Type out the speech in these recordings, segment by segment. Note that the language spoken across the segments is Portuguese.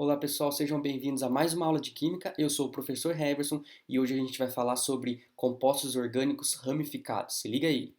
Olá pessoal, sejam bem-vindos a mais uma aula de Química. Eu sou o professor Heverson e hoje a gente vai falar sobre compostos orgânicos ramificados. Se liga aí!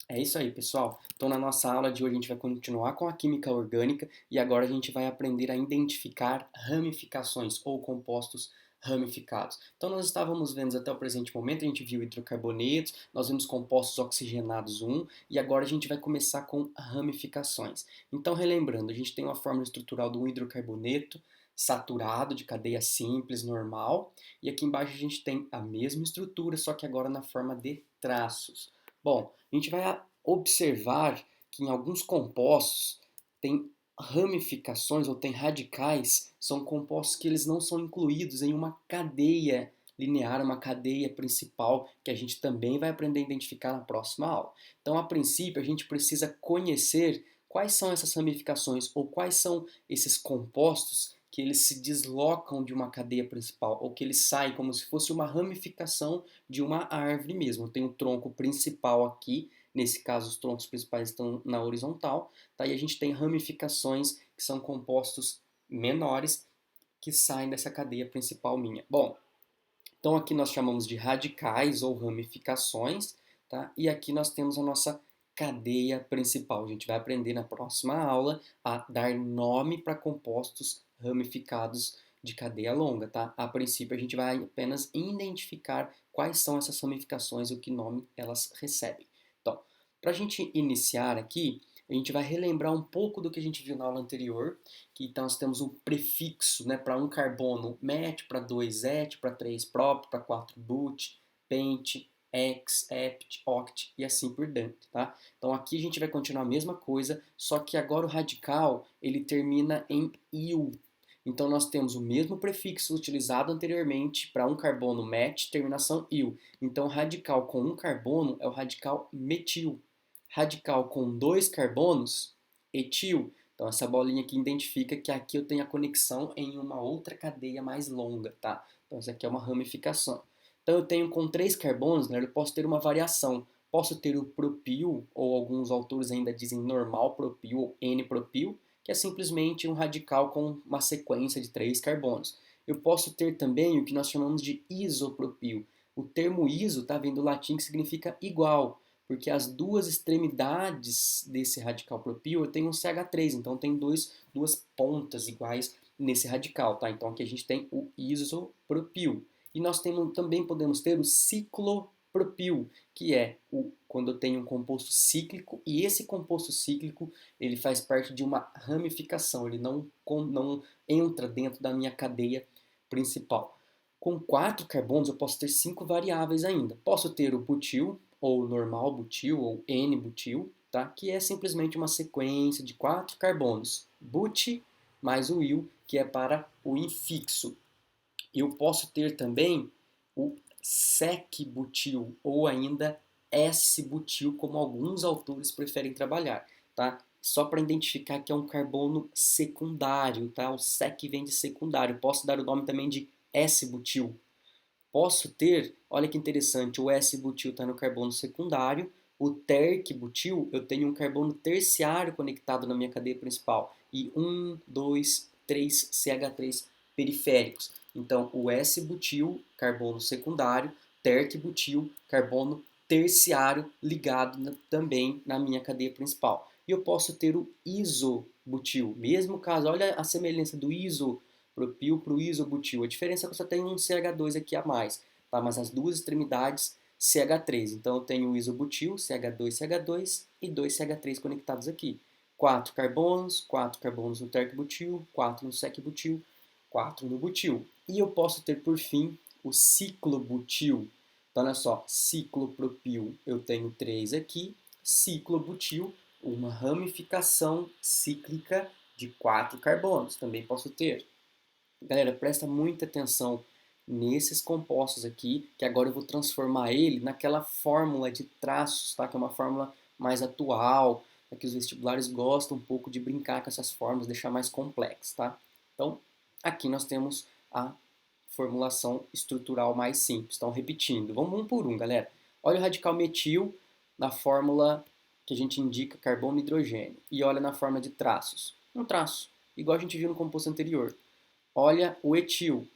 É isso aí, pessoal. Então, na nossa aula de hoje, a gente vai continuar com a química orgânica e agora a gente vai aprender a identificar ramificações ou compostos ramificados. Então, nós estávamos vendo até o presente momento, a gente viu hidrocarbonetos, nós vimos compostos oxigenados 1 e agora a gente vai começar com ramificações. Então, relembrando, a gente tem uma fórmula estrutural do carboneto saturado de cadeia simples, normal, e aqui embaixo a gente tem a mesma estrutura, só que agora na forma de traços. Bom, a gente vai observar que em alguns compostos tem ramificações ou tem radicais, são compostos que eles não são incluídos em uma cadeia linear, uma cadeia principal, que a gente também vai aprender a identificar na próxima aula. Então, a princípio, a gente precisa conhecer quais são essas ramificações ou quais são esses compostos que eles se deslocam de uma cadeia principal ou que eles saem como se fosse uma ramificação de uma árvore mesmo. Eu tenho o tronco principal aqui, nesse caso os troncos principais estão na horizontal, tá? E a gente tem ramificações que são compostos menores que saem dessa cadeia principal minha. Bom, então aqui nós chamamos de radicais ou ramificações, tá? E aqui nós temos a nossa cadeia principal. A gente vai aprender na próxima aula a dar nome para compostos ramificados de cadeia longa, tá? A princípio a gente vai apenas identificar quais são essas ramificações e o que nome elas recebem. Então, para a gente iniciar aqui, a gente vai relembrar um pouco do que a gente viu na aula anterior, que então nós temos um prefixo, né, para um carbono met, para 2 et, para 3 prop, para 4 but, pent, hex, hept, oct e assim por diante, tá? Então aqui a gente vai continuar a mesma coisa, só que agora o radical ele termina em il. Então nós temos o mesmo prefixo utilizado anteriormente para um carbono met, terminação il. Então radical com um carbono é o radical metil. Radical com dois carbonos, etil. Então essa bolinha aqui identifica que aqui eu tenho a conexão em uma outra cadeia mais longa, tá? Então isso aqui é uma ramificação. Então eu tenho com 3 carbonos, né, eu posso ter uma variação. Posso ter o propil, ou alguns autores ainda dizem normal propil ou N-propil, que é simplesmente um radical com uma sequência de 3 carbonos. Eu posso ter também o que nós chamamos de isopropil. O termo iso está vindo do latim que significa igual, porque as duas extremidades desse radical propil eu tenho um CH3, então tem duas pontas iguais nesse radical, tá? Então aqui a gente tem o isopropil. E nós também podemos ter o ciclopropil, que é quando eu tenho um composto cíclico, e esse composto cíclico ele faz parte de uma ramificação, ele não entra dentro da minha cadeia principal. Com 4 carbonos eu posso ter 5 variáveis ainda. Posso ter o butil, ou normal butil, ou N-butil, tá? Que é simplesmente uma sequência de 4 carbonos. But mais o il, que é para o infixo. Eu posso ter também o sec-butil, ou ainda S-butil, como alguns autores preferem trabalhar, tá? Só para identificar que é um carbono secundário, tá? O sec vem de secundário. Posso dar o nome também de S-butil. Posso ter, olha que interessante, o S-butil está no carbono secundário, o terc-butil, eu tenho um carbono terciário conectado na minha cadeia principal, e 1, 2, 3 CH3 periféricos. Então, o S-butil, carbono secundário, terc-butil, carbono terciário ligado também na minha cadeia principal. E eu posso ter o isobutil, mesmo caso, olha a semelhança do iso propil para o isobutil. A diferença é que eu só tenho um CH2 aqui a mais, tá? Mas as duas extremidades CH3. Então eu tenho o isobutil, CH2, CH2 e 2 CH3 conectados aqui. 4 carbonos no terc-butil, 4 no sec-butil, 4 no butil. E eu posso ter por fim o ciclobutil. Então olha só, ciclopropil eu tenho 3 aqui, ciclobutil, uma ramificação cíclica de 4 carbonos, também posso ter. Galera, presta muita atenção nesses compostos aqui, que agora eu vou transformar ele naquela fórmula de traços, tá? Que é uma fórmula mais atual, que os vestibulares gostam um pouco de brincar com essas fórmulas, deixar mais complexo, tá? Então, aqui nós temos a formulação estrutural mais simples. Então, repetindo, vamos um por um, galera. Olha o radical metil na fórmula que a gente indica carbono e hidrogênio. E olha na forma de traços. Um traço, igual a gente viu no composto anterior. Olha o etil,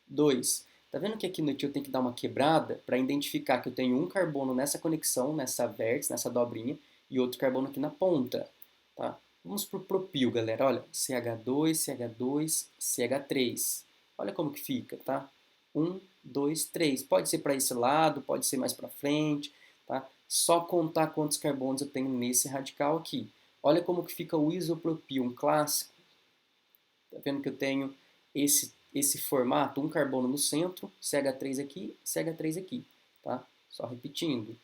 2. Tá vendo que aqui no etil tem que dar uma quebrada para identificar que eu tenho um carbono nessa conexão, nessa vértice, nessa dobrinha, e outro carbono aqui na ponta. Tá? Vamos para o propil, galera. Olha, CH2, CH2, CH3. Olha como que fica, tá? 1, 2, 3. Pode ser para esse lado, pode ser mais para frente, tá? Só contar quantos carbonos eu tenho nesse radical aqui. Olha como que fica o isopropil, um clássico. Tá vendo que eu tenho esse formato, um carbono no centro, CH3 aqui, CH3 aqui, tá? Só repetindo.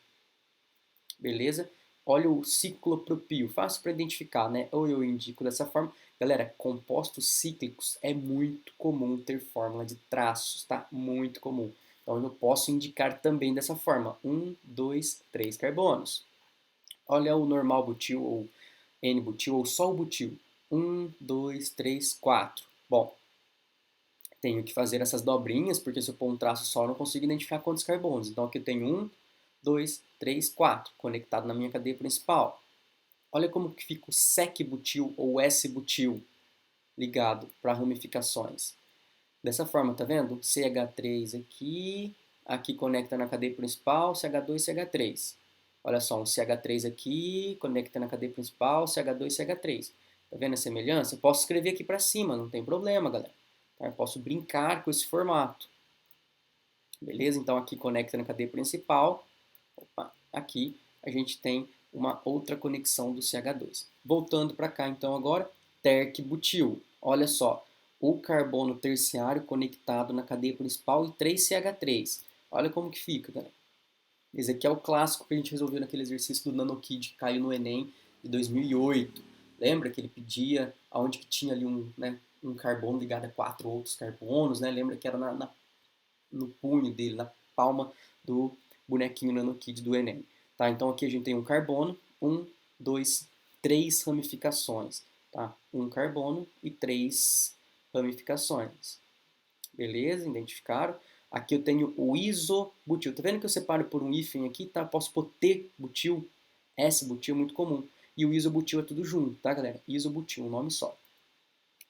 Beleza? Olha o ciclopropil, fácil para identificar, né? Ou eu indico dessa forma. Galera, compostos cíclicos é muito comum ter fórmula de traços, tá? Muito comum. Então eu posso indicar também dessa forma: 1, 2, 3 carbonos. Olha o normal butil, ou N-butil, ou só o butil. 1, 2, 3, 4. Bom, tenho que fazer essas dobrinhas, porque se eu pôr um traço só, eu não consigo identificar quantos carbonos. Então aqui eu tenho 1, 2, 3, 4, conectado na minha cadeia principal. Olha como que fica o sec-butil ou S-butil ligado para ramificações. Dessa forma, tá vendo? CH3 aqui, aqui conecta na cadeia principal, CH2, CH3. Olha só, um CH3 aqui, conecta na cadeia principal, CH2, CH3. Tá vendo a semelhança? Eu posso escrever aqui para cima, não tem problema, galera. Tá? Eu posso brincar com esse formato. Beleza? Então aqui conecta na cadeia principal. Opa, aqui a gente tem uma outra conexão do CH2. Voltando para cá então agora, terc-butil. Olha só, o carbono terciário conectado na cadeia principal e 3CH3. Olha como que fica, galera. Esse aqui é o clássico que a gente resolveu naquele exercício do NanoKid que caiu no Enem de 2008. Lembra que ele pedia aonde que tinha ali um carbono ligado a 4 outros carbonos, né? Lembra que era no punho dele, na palma do bonequinho NanoKid do Enem. Tá? Então aqui a gente tem um carbono, 1, 2, 3 ramificações. Tá? Um carbono e 3 ramificações. Beleza? Identificaram? Aqui eu tenho o isobutil. Tá vendo que eu separo por um hífen aqui, tá? Posso pôr T-butil, S-butil, muito comum. E o isobutil é tudo junto, tá, galera? Isobutil, um nome só.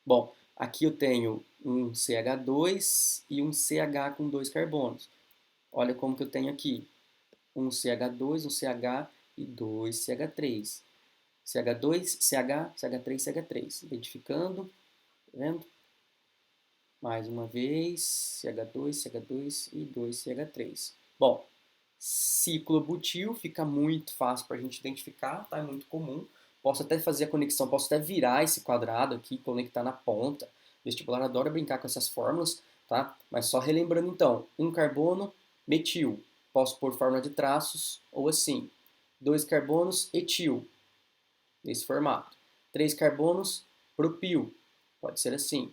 Bom, aqui eu tenho um CH2 e um CH com 2 carbonos. Olha como que eu tenho aqui. Um CH2, um CH e 2 CH3. CH2, CH, CH3, CH3. Identificando, tá vendo? Mais uma vez, CH2, CH2 e 2 CH3. Bom, ciclobutil fica muito fácil para a gente identificar, tá? É muito comum. Posso até fazer a conexão, posso até virar esse quadrado aqui, conectar na ponta. O vestibular adora brincar com essas fórmulas, tá? Mas só relembrando então, um carbono, metil. Posso pôr fórmula de traços ou assim. 2 carbonos, etil, nesse formato. 3 carbonos, propil. Pode ser assim.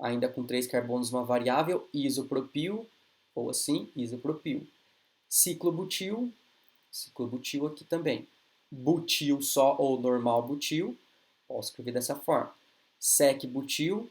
Ainda com 3 carbonos, uma variável, isopropil, ou assim, isopropil. Ciclobutil, ciclobutil aqui também. Butil só ou normal butil, posso escrever dessa forma. Sec-butil,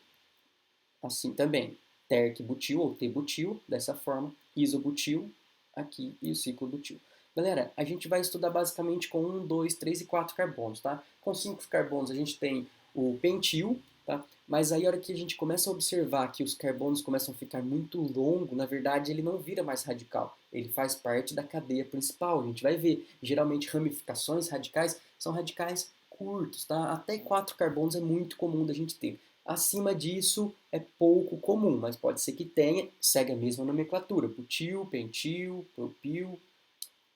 assim também. Terc-butil ou T-butil, dessa forma. Isobutil, aqui, e o ciclobutil. Galera, a gente vai estudar basicamente com 1, 2, 3 e 4 carbonos, tá? Com 5 carbonos a gente tem o pentil, tá? Mas aí a hora que a gente começa a observar que os carbonos começam a ficar muito longo, na verdade ele não vira mais radical, ele faz parte da cadeia principal. A gente vai ver, geralmente ramificações radicais são radicais curtos, tá? Até 4 carbonos é muito comum da gente ter. Acima disso é pouco comum, mas pode ser que tenha, segue a mesma nomenclatura: butil, pentil, propil,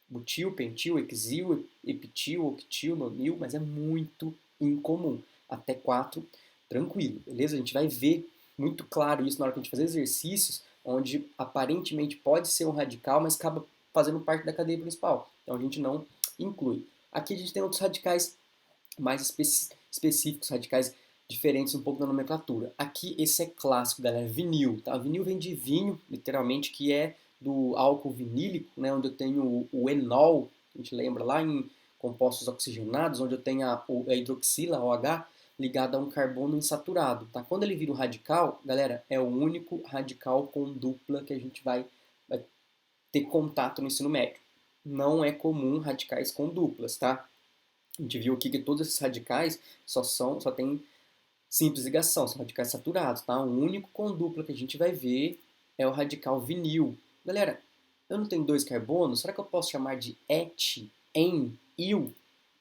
butil, pentil, hexil, epitil, octil, nonil, mas é muito incomum. Até 4, tranquilo, beleza? A gente vai ver muito claro isso na hora que a gente fazer exercícios, onde aparentemente pode ser um radical, mas acaba fazendo parte da cadeia principal. Então a gente não inclui. Aqui a gente tem outros radicais mais específicos, radicais diferentes um pouco da nomenclatura. Aqui esse é clássico, galera, vinil, tá? Vinil vem de vinho, literalmente, que é do álcool vinílico, né, onde eu tenho o enol, a gente lembra lá em compostos oxigenados, onde eu tenho a hidroxila, OH, ligado a um carbono insaturado, tá? Quando ele vira um radical, galera, é o único radical com dupla que a gente vai ter contato no ensino médio. Não é comum radicais com duplas, tá? A gente viu aqui que todos esses radicais só tem simples ligação, são radicais saturados, tá? O único com dupla que a gente vai ver é o radical vinil. Galera, eu não tenho dois carbonos, será que eu posso chamar de et, en, il?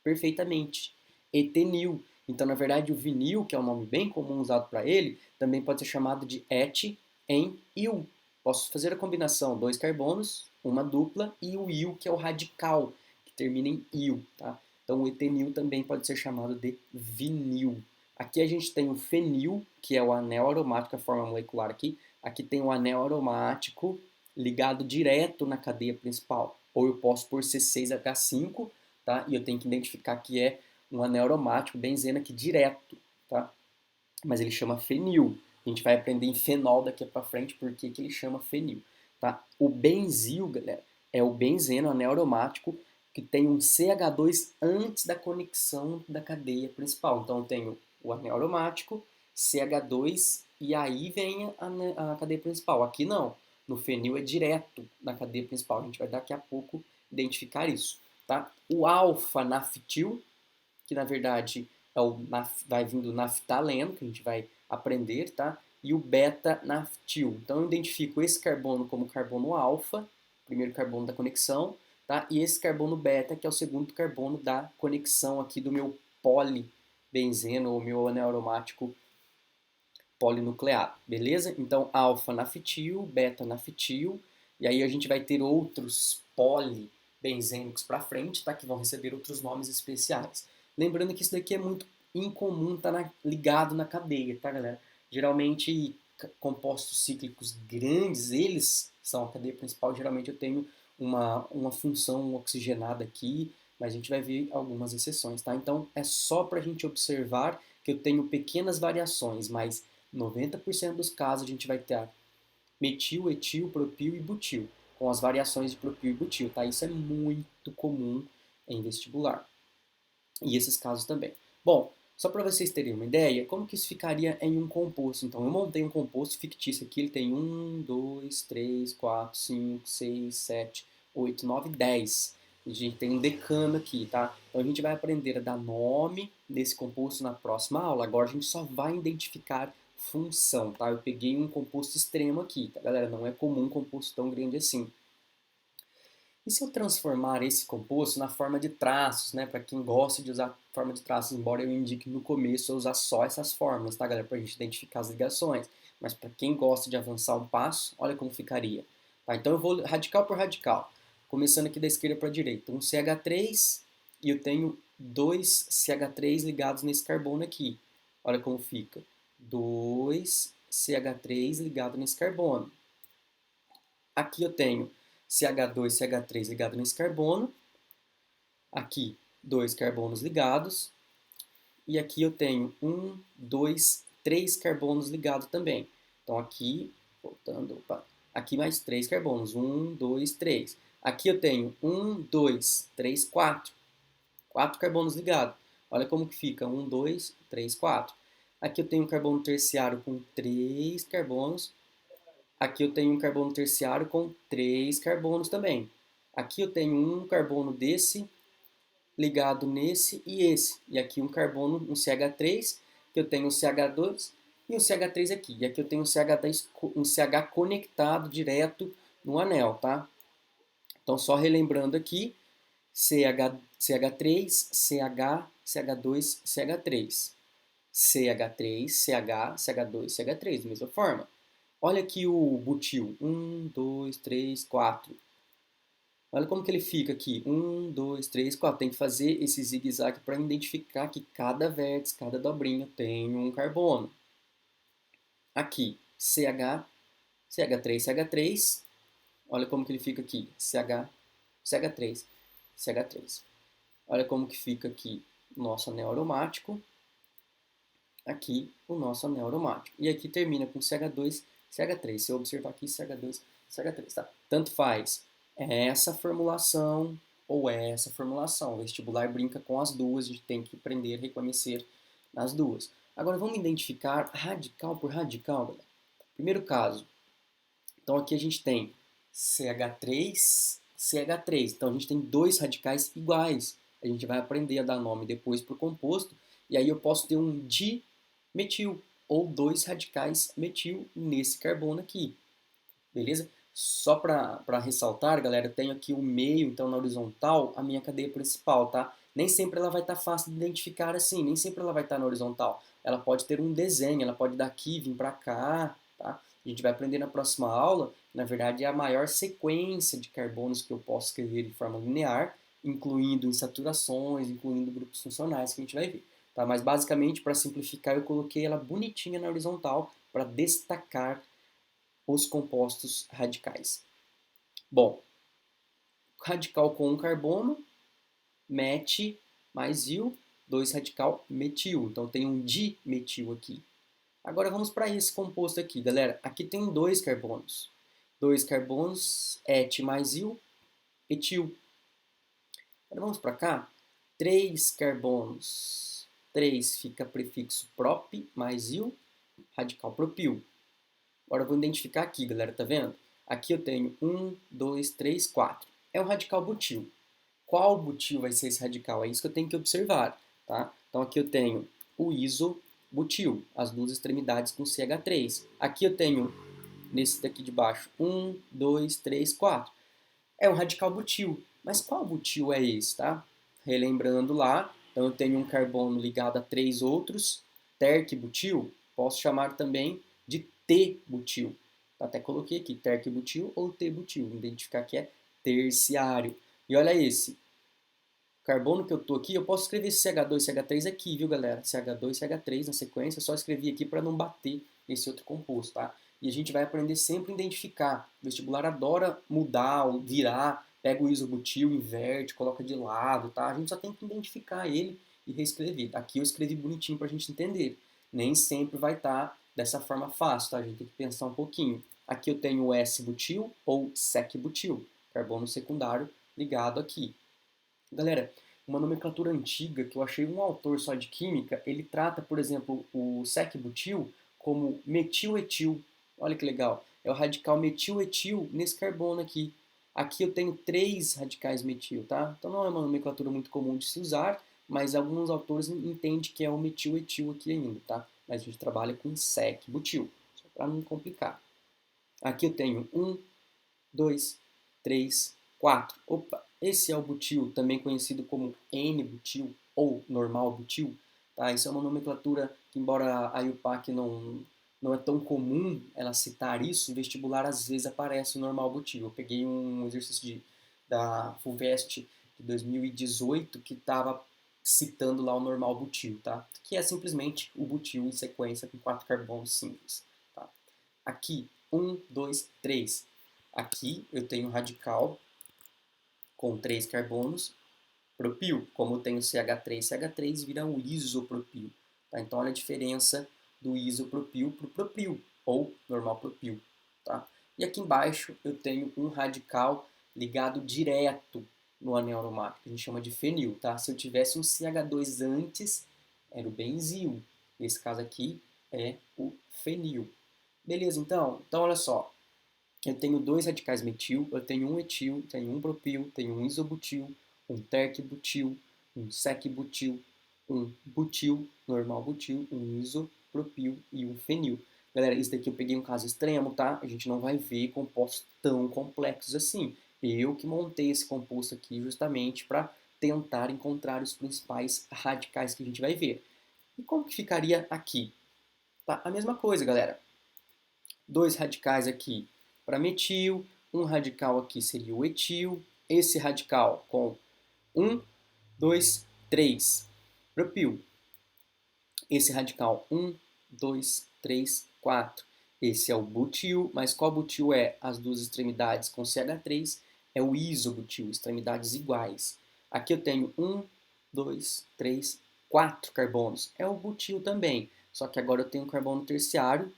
Perfeitamente. Etenil. Então, na verdade, o vinil, que é um nome bem comum usado para ele, também pode ser chamado de et, en, il. Posso fazer a combinação, dois carbonos, uma dupla, e o il, que é o radical, que termina em il, tá? Então, o etenil também pode ser chamado de vinil. Aqui a gente tem o fenil, que é o anel aromático, a forma molecular aqui. Aqui tem o anel aromático ligado direto na cadeia principal. Ou eu posso pôr C6H5, tá? E eu tenho que identificar que é um anel aromático, benzeno aqui direto, tá? Mas ele chama fenil. A gente vai aprender em fenol daqui para frente porque que ele chama fenil, tá? O benzil, galera, é o benzeno, anel aromático, que tem um CH2 antes da conexão da cadeia principal. Então eu tenho o anel aromático, CH2 e aí vem a cadeia principal. Aqui não. No fenil é direto na cadeia principal. A gente vai daqui a pouco identificar isso, tá? O alfa-naftil, que na verdade vai vindo naftaleno, que a gente vai aprender, tá? E o beta-naftil. Então eu identifico esse carbono como carbono alfa, primeiro carbono da conexão, tá? E esse carbono beta, que é o segundo carbono da conexão aqui do meu polibenzeno, ou meu anel aromático polinucleado, beleza? Então alfa-naftil, beta-naftil, e aí a gente vai ter outros polibenzênicos para frente, tá? Que vão receber outros nomes especiais. Lembrando que isso daqui é muito incomum, tá ligado na cadeia, tá, galera? Geralmente, compostos cíclicos grandes, eles são a cadeia principal. Geralmente eu tenho uma função oxigenada aqui, mas a gente vai ver algumas exceções, tá? Então, é só para a gente observar que eu tenho pequenas variações, mas 90% dos casos a gente vai ter metil, etil, propil e butil, com as variações de propil e butil, tá? Isso é muito comum em vestibular. E esses casos também. Bom, só para vocês terem uma ideia, como que isso ficaria em um composto? Então, eu montei um composto fictício aqui, ele tem 1, 2, 3, 4, 5, 6, 7, 8, 9, 10. A gente tem um decano aqui, tá? Então, a gente vai aprender a dar nome nesse composto na próxima aula. Agora, a gente só vai identificar função, tá? Eu peguei um composto extremo aqui, tá, galera? Não é comum um composto tão grande assim. E se eu transformar esse composto na forma de traços, né? Para quem gosta de usar forma de traços, embora eu indique no começo eu usar só essas fórmulas, tá, galera? Para a gente identificar as ligações. Mas para quem gosta de avançar um passo, olha como ficaria. Tá, então eu vou radical por radical. Começando aqui da esquerda para a direita. Um CH3 e eu tenho dois CH3 ligados nesse carbono aqui. Olha como fica. Dois CH3 ligados nesse carbono. Aqui eu tenho CH2 e CH3 ligado nesse carbono. Aqui, dois carbonos ligados. E aqui eu tenho 1, 2, 3 carbonos ligados também. Então aqui, voltando, opa, aqui mais 3 carbonos. 1, 2, 3. Aqui eu tenho 1, 2, 3, 4. 4 carbonos ligados. Olha como que fica. 1, 2, 3, 4. Aqui eu tenho um carbono terciário com 3 carbonos. Aqui eu tenho um carbono terciário com 3 carbonos também. Aqui eu tenho um carbono desse ligado nesse e esse. E aqui um carbono, um CH3, que eu tenho um CH2 e um CH3 aqui. E aqui eu tenho um CH conectado direto no anel, tá? Então só relembrando aqui, CH3, CH, CH2, CH3. CH3, CH, CH2, CH3, da mesma forma. Olha aqui o butil. 1, 2, 3, 4. Olha como que ele fica aqui. 1, 2, 3, 4. Tem que fazer esse zigue-zague para identificar que cada vértice, cada dobrinha tem um carbono. Aqui, CH, CH3, CH3. Olha como que ele fica aqui. CH, CH3, CH3. Olha como que fica aqui o nosso anel aromático. Aqui o nosso anel aromático. E aqui termina com CH2, CH3. Se eu observar aqui, CH2, CH3, tá? Tanto faz essa formulação ou essa formulação. O vestibular brinca com as duas, a gente tem que aprender a reconhecer nas duas. Agora vamos identificar radical por radical, galera. Primeiro caso, então aqui a gente tem CH3, CH3. Então a gente tem dois radicais iguais. A gente vai aprender a dar nome depois para o composto. E aí eu posso ter um dimetil, ou dois radicais metil nesse carbono aqui. Beleza? Só para ressaltar, galera, eu tenho aqui o meio, então na horizontal, a minha cadeia principal, tá? Nem sempre ela vai estar fácil de identificar assim, nem sempre ela vai estar na horizontal. Ela pode ter um desenho, ela pode daqui vir para cá, tá? A gente vai aprender na próxima aula, na verdade é a maior sequência de carbonos que eu posso escrever de forma linear, incluindo insaturações, incluindo grupos funcionais que a gente vai ver. Tá? Mas basicamente, para simplificar, eu coloquei ela bonitinha na horizontal para destacar os compostos radicais. Bom, radical com um carbono, met mais il, 2 radical metil. Então tem um dimetil aqui. Agora vamos para esse composto aqui, galera. Aqui tem dois carbonos. Dois carbonos, et mais il, etil. Agora vamos para cá. 3 carbonos. 3 fica prefixo prop mais il, radical propil. Agora eu vou identificar aqui, galera, tá vendo? Aqui eu tenho 1, 2, 3, 4. É um radical butil. Qual butil vai ser esse radical? É isso que eu tenho que observar, tá? Então aqui eu tenho o isobutil, as duas extremidades com CH3. Aqui eu tenho, nesse daqui de baixo, 1, 2, 3, 4. É um radical butil. Mas qual butil é esse, tá? Relembrando lá, então eu tenho um carbono ligado a 3 outros, terc-butil, posso chamar também de T-butil. Até coloquei aqui terc-butil ou T-butil, identificar que é terciário. E olha esse, carbono que eu tô aqui, eu posso escrever CH2, CH3 aqui, viu, galera? CH2, CH3 na sequência, só escrevi aqui para não bater esse outro composto, tá? E a gente vai aprender sempre a identificar. O vestibular adora mudar, virar, pega o isobutil, inverte, coloca de lado, tá? A gente só tem que identificar ele e reescrever. Aqui eu escrevi bonitinho para a gente entender. Nem sempre vai estar dessa forma fácil, tá? A gente tem que pensar um pouquinho. Aqui eu tenho o S-butil ou sec-butil, carbono secundário ligado aqui. Galera, uma nomenclatura antiga que eu achei um autor só de química, ele trata, por exemplo, o sec-butil como metiletil. Olha que legal. É o radical metiletil nesse carbono aqui. Aqui eu tenho 3 radicais metil, tá? Então não é uma nomenclatura muito comum de se usar, mas alguns autores entendem que é o metiletil aqui ainda, tá? Mas a gente trabalha com sec-butil, só para não complicar. Aqui eu tenho 1, 2, 3, 4. Opa, esse é o butil, também conhecido como N-butil ou normal butil. Tá? Isso é uma nomenclatura que, embora a IUPAC não é tão comum ela citar isso, no vestibular às vezes aparece o normal butil. Eu peguei um exercício da FUVEST de 2018 que estava citando lá o normal butil, tá? Que é simplesmente o butil em sequência com 4 carbonos simples. Tá? Aqui, 1, 2, 3. Aqui eu tenho um radical com 3 carbonos, propil. Como eu tenho CH3, CH3 vira um isopropil. Tá? Então olha a diferença do isopropil para o propil, ou normal propil. Tá? E aqui embaixo eu tenho um radical ligado direto no anel aromático, que a gente chama de fenil. Tá? Se eu tivesse um CH2 antes, era o benzil. Nesse caso aqui é o fenil. Beleza, então? Então olha só. Eu tenho 2 radicais metil, eu tenho um etil, tenho um propil, tenho um isobutil, um terc-butil, um sec-butil, um butil, normal butil, um isopropil e um fenil. Galera, isso daqui eu peguei um caso extremo, tá? A gente não vai ver compostos tão complexos assim. Eu que montei esse composto aqui justamente para tentar encontrar os principais radicais que a gente vai ver. E como que ficaria aqui? Tá? A mesma coisa, galera. 2 radicais aqui para metil, um radical aqui seria o etil, esse radical com 1, 2, 3, propil. Esse radical 1, 2, 3, 4. Esse é o butil, mas qual butil é? As duas extremidades com CH3 é o isobutil, extremidades iguais. Aqui eu tenho 1, 2, 3, 4 carbonos. É o butil também, só que agora eu tenho um carbono terciário,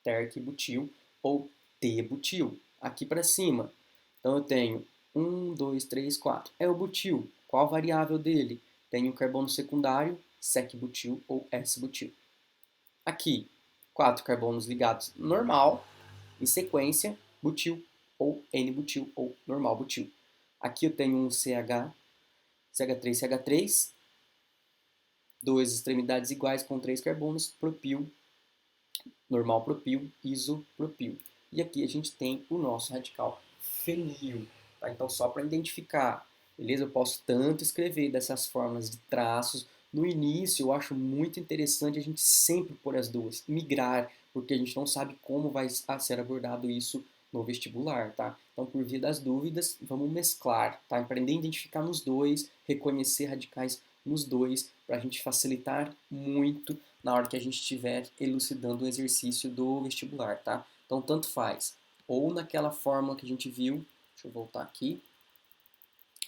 terc-butil, ou T-butil, aqui para cima. Então eu tenho 1, 2, 3, 4. É o butil. Qual a variável dele? Tenho o carbono secundário, sec-butil ou S-butil. Aqui, 4 carbonos ligados normal, em sequência, butil ou N-butil ou normal butil. Aqui eu tenho um CH3, CH3, duas extremidades iguais com 3 carbonos, propil, normal propil, isopropil. E aqui a gente tem o nosso radical fenil. Tá? Então, só para identificar, beleza? Eu posso tanto escrever dessas formas de traços. No início, eu acho muito interessante a gente sempre pôr as duas, migrar, porque a gente não sabe como vai ser abordado isso no vestibular, tá? Então, por via das dúvidas, vamos mesclar, tá? Aprender a identificar nos dois, reconhecer radicais nos dois, para a gente facilitar muito na hora que a gente estiver elucidando o exercício do vestibular, tá? Então, tanto faz. Ou naquela fórmula que a gente viu, deixa eu voltar aqui,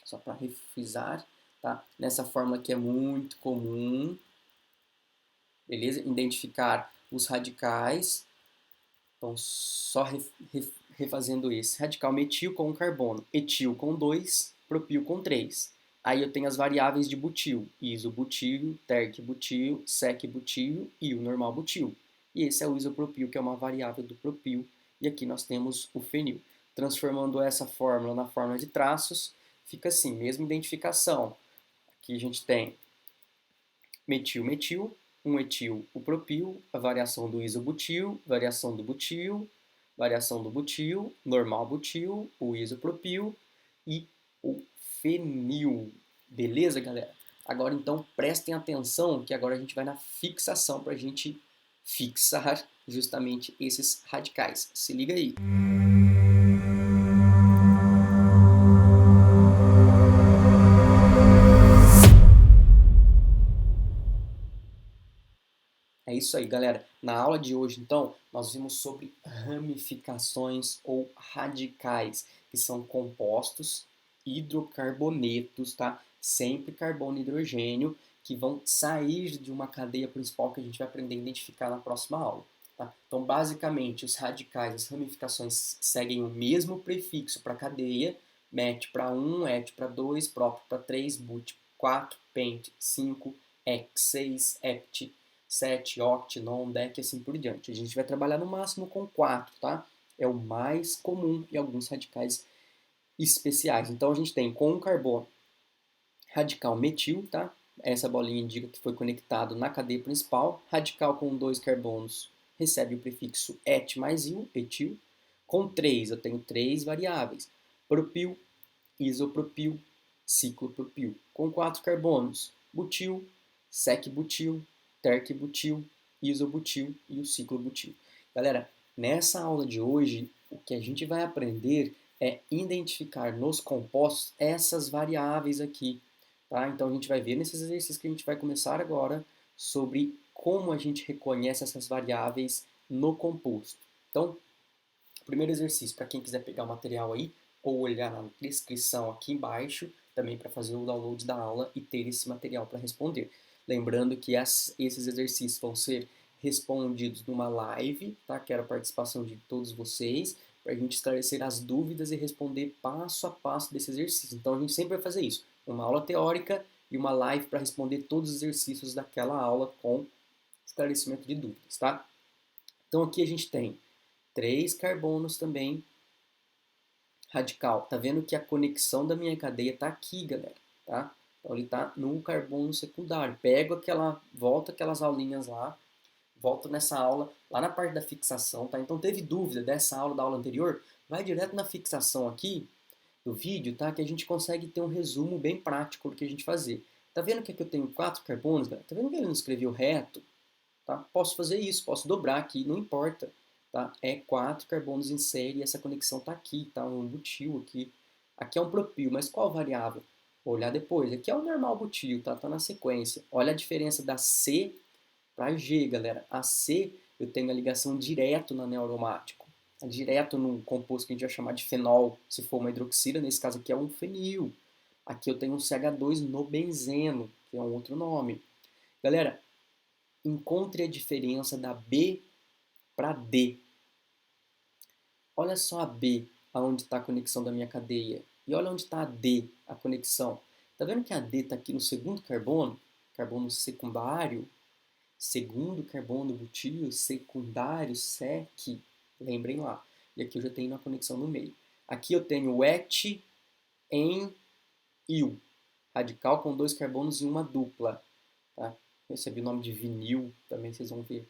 só para refrisar, tá? Nessa fórmula que é muito comum, beleza? Identificar os radicais. Então, só refazendo esse. Radical metil com um carbono, etil com 2, propil com 3. Aí eu tenho as variáveis de butil, isobutil, terc-butil, sec-butil e o normal butil. E esse é o isopropil, que é uma variável do propil. E aqui nós temos o fenil. Transformando essa fórmula na fórmula de traços, fica assim, mesma identificação. Aqui a gente tem metil-metil, um etil, o propil, a variação do isobutil, variação do butil, normal butil, o isopropil e o fenil. Beleza, galera? Agora então prestem atenção que agora a gente vai na fixação para a gente fixar justamente esses radicais. Se liga aí. É isso aí, galera. Na aula de hoje, então, nós vimos sobre ramificações ou radicais, que são compostos hidrocarbonetos, tá? Sempre carbono e hidrogênio, que vão sair de uma cadeia principal que a gente vai aprender a identificar na próxima aula. Tá? Então, basicamente, os radicais, as ramificações seguem o mesmo prefixo para a cadeia, met para 1, et para 2, prop para 3, but 4, pent 5, hex 6, hept 7, oct, non, dec e assim por diante. A gente vai trabalhar no máximo com 4, tá? É o mais comum e alguns radicais especiais. Então a gente tem com um carbono radical metil, tá? Essa bolinha indica que foi conectado na cadeia principal. Radical com 2 carbonos recebe o prefixo et mais il, etil. Com 3 eu tenho 3 variáveis: propil, isopropil, ciclopropil. Com 4 carbonos: butil, sec-butil, terc-butil, isobutil e o ciclobutil. Galera, nessa aula de hoje, o que a gente vai aprender é identificar nos compostos essas variáveis aqui. Tá? Então a gente vai ver nesses exercícios que a gente vai começar agora sobre como a gente reconhece essas variáveis no composto. Então, primeiro exercício, para quem quiser pegar o material aí, ou olhar na descrição aqui embaixo, também para fazer o download da aula e ter esse material para responder. Lembrando que esses exercícios vão ser respondidos numa live, tá? Quero a participação de todos vocês, para a gente esclarecer as dúvidas e responder passo a passo desse exercício. Então a gente sempre vai fazer isso, uma aula teórica e uma live para responder todos os exercícios daquela aula com esclarecimento de dúvidas, tá? Então aqui a gente tem 3 carbonos também radical. Tá vendo que a conexão da minha cadeia tá aqui, galera, tá? Então ele tá no carbono secundário. Pego volto aquelas aulinhas lá, volto nessa aula, lá na parte da fixação, tá? Então teve dúvida dessa aula, da aula anterior, vai direto na fixação aqui do vídeo, tá? Que a gente consegue ter um resumo bem prático do que a gente fazer. Tá vendo que aqui eu tenho 4 carbonos, galera? Tá vendo que ele não escreveu reto? Tá? Posso fazer isso, posso dobrar aqui, não importa. Tá? É 4 carbonos em série e essa conexão está aqui, tá? Um butil aqui. Aqui é um propil, mas qual variável? Vou olhar depois. Aqui é o normal butil, tá? Tá na sequência. Olha a diferença da C para G, galera. A C eu tenho a ligação direto no anel aromático. Direto no composto que a gente vai chamar de fenol, se for uma hidroxila, nesse caso aqui é um fenil. Aqui eu tenho um CH2 no benzeno, que é um outro nome. Galera, encontre a diferença da B para D. Olha só a B, aonde está a conexão da minha cadeia. E olha onde está a D, a conexão. Tá vendo que a D está aqui no segundo carbono? carbono secundário, segundo carbono butil, secundário, sec, lembrem lá. E aqui eu já tenho uma conexão no meio. Aqui eu tenho o et em il, radical com 2 carbonos e uma dupla. Tá? Eu recebi o nome de vinil, também vocês vão ver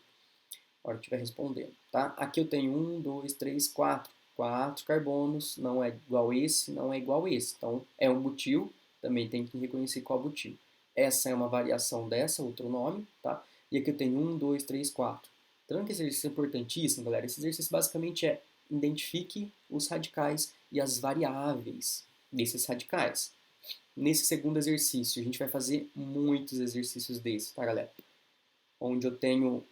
na hora que estiver respondendo. Tá? Aqui eu tenho 1, 2, 3, 4. 4 carbonos, não é igual esse, não é igual esse. Então, é um butil, também tem que reconhecer qual butil. Essa é uma variação dessa, outro nome, tá? E aqui eu tenho 1, 2, 3, 4. Então, que esse exercício é importantíssimo, galera. Esse exercício basicamente é identifique os radicais e as variáveis desses radicais. Nesse segundo exercício, a gente vai fazer muitos exercícios desses, tá, galera? Onde eu tenho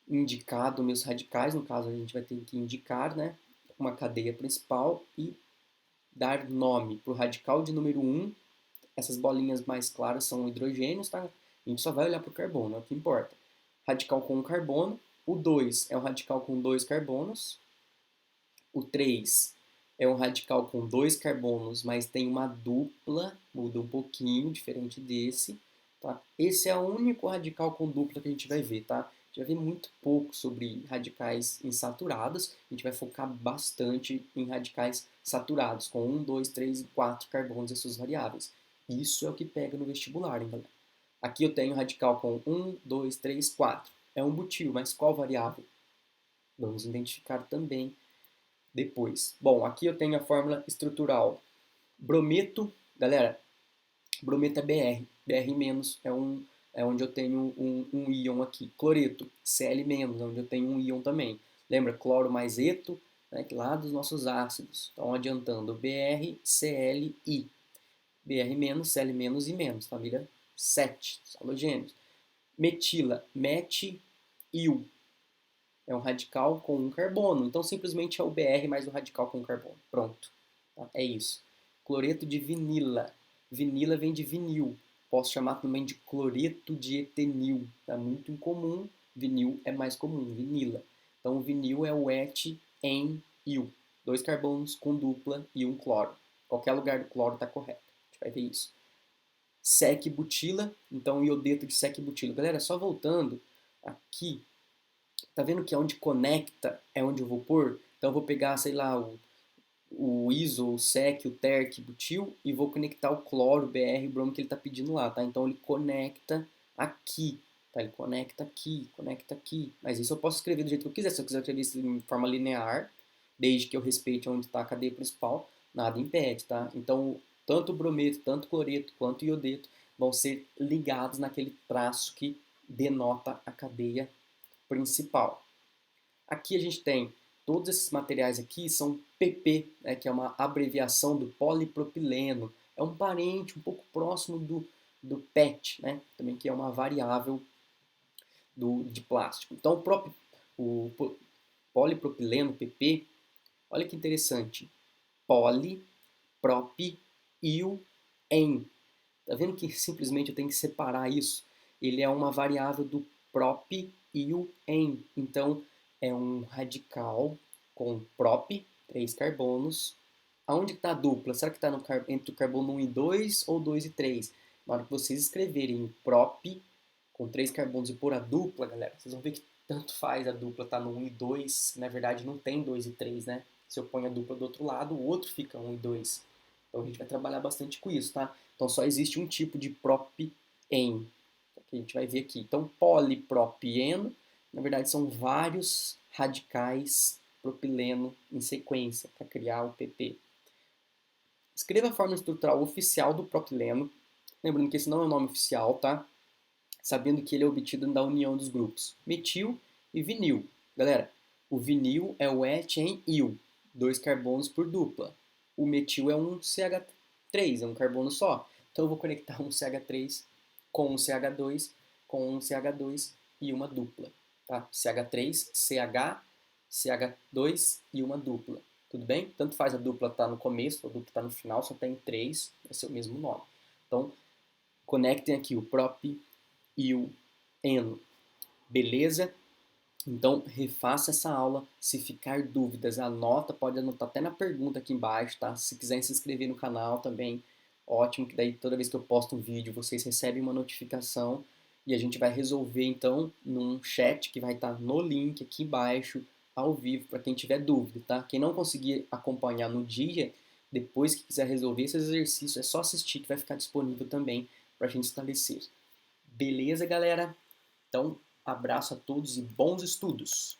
indicado meus radicais, no caso a gente vai ter que indicar, né, uma cadeia principal e dar nome para o radical de número 1. Essas bolinhas mais claras são hidrogênios, tá? A gente só vai olhar para o carbono, é o que importa. Radical com um carbono. O 2 é um radical com 2 carbonos. O 3 é um radical com 2 carbonos, mas tem uma dupla, muda um pouquinho, diferente desse. Tá? Esse é o único radical com dupla que a gente vai ver, tá? A gente vai ver muito pouco sobre radicais insaturados, a gente vai focar bastante em radicais saturados, com 1, 2, 3 e 4 carbonos e suas variáveis. Isso é o que pega no vestibular, hein, galera? Aqui eu tenho radical com 1, 2, 3, 4. É um butil, mas qual variável? Vamos identificar também depois. Bom, aqui eu tenho a fórmula estrutural. Brometo, galera, brometo é Br. Br- é onde eu tenho um íon aqui. Cloreto, Cl-, é onde eu tenho um íon também. Lembra, cloro mais eto, né, lá dos nossos ácidos. Então, adiantando, Br, Cl, I. Br-, Cl- e menos, família 7, halogênios. Metila, met, il. É um radical com um carbono. Então, simplesmente é o Br mais um radical com um carbono. Pronto. Tá? É isso. Cloreto de vinila. Vinila vem de vinil. Posso chamar também de cloreto de etenil. Tá muito incomum. Vinil é mais comum. Vinila. Então, o vinil é o et em il. 2 carbonos com dupla e um cloro. Qualquer lugar do cloro está correto. A gente vai ver isso. Sec-butila. Então, iodeto de sec-butila. Galera, só voltando aqui. Tá vendo que onde conecta é onde eu vou pôr? Então eu vou pegar, sei lá, o iso, o sec, o terc, butil e vou conectar o cloro, o Br, o bromo que ele está pedindo lá, tá? Então ele conecta aqui, tá? Ele conecta aqui, conecta aqui. Mas isso eu posso escrever do jeito que eu quiser. Se eu quiser escrever isso em forma linear, desde que eu respeite onde está a cadeia principal, nada impede, tá? Então tanto o brometo, tanto o cloreto quanto o iodeto vão ser ligados naquele traço que denota a cadeia principal. Aqui a gente tem todos esses materiais aqui são PP, né, que é uma abreviação do polipropileno. É um parente um pouco próximo do PET, né, também que é uma variável de plástico. Então o polipropileno, PP, olha que interessante. Poli, prop, il, en. Tá vendo que simplesmente eu tenho que separar isso? Ele é uma variável do prop e o en. Então, é um radical com prop, 3 carbonos. Aonde está a dupla? Será que está entre o carbono 1 e 2 ou 2 e 3? Na hora que vocês escreverem o prop com 3 carbonos e pôr a dupla, galera, vocês vão ver que tanto faz a dupla estar no 1 e 2. Na verdade, não tem 2 e 3, né? Se eu ponho a dupla do outro lado, o outro fica 1 e 2. Então a gente vai trabalhar bastante com isso, tá? Então só existe um tipo de propene, que a gente vai ver aqui. Então polipropeno, na verdade são vários radicais propileno em sequência para criar o PP. Escreva a fórmula estrutural oficial do propileno, lembrando que esse não é o nome oficial, tá? Sabendo que ele é obtido da união dos grupos metil e vinil. Galera, o vinil é o et em il, 2 carbonos por dupla. O metil é um CH3, é um carbono só. Então eu vou conectar um CH3 com um CH2, com um CH2 e uma dupla. Tá? CH3, CH, CH2 e uma dupla. Tudo bem? Tanto faz a dupla estar no começo, a dupla estar no final, só tem 3, vai ser o mesmo nome. Então, conectem aqui o prop e o eno. Beleza? Então, refaça essa aula. Se ficar dúvidas, anota, pode anotar até na pergunta aqui embaixo, tá? Se quiser se inscrever no canal também, ótimo, que daí toda vez que eu posto um vídeo, vocês recebem uma notificação. e a gente vai resolver então num chat que vai estar no link aqui embaixo, ao vivo, para quem tiver dúvida, tá? Quem não conseguir acompanhar no dia, depois que quiser resolver esse exercício, é só assistir que vai ficar disponível também para a gente esclarecer. Beleza, galera? Então, abraço a todos e bons estudos!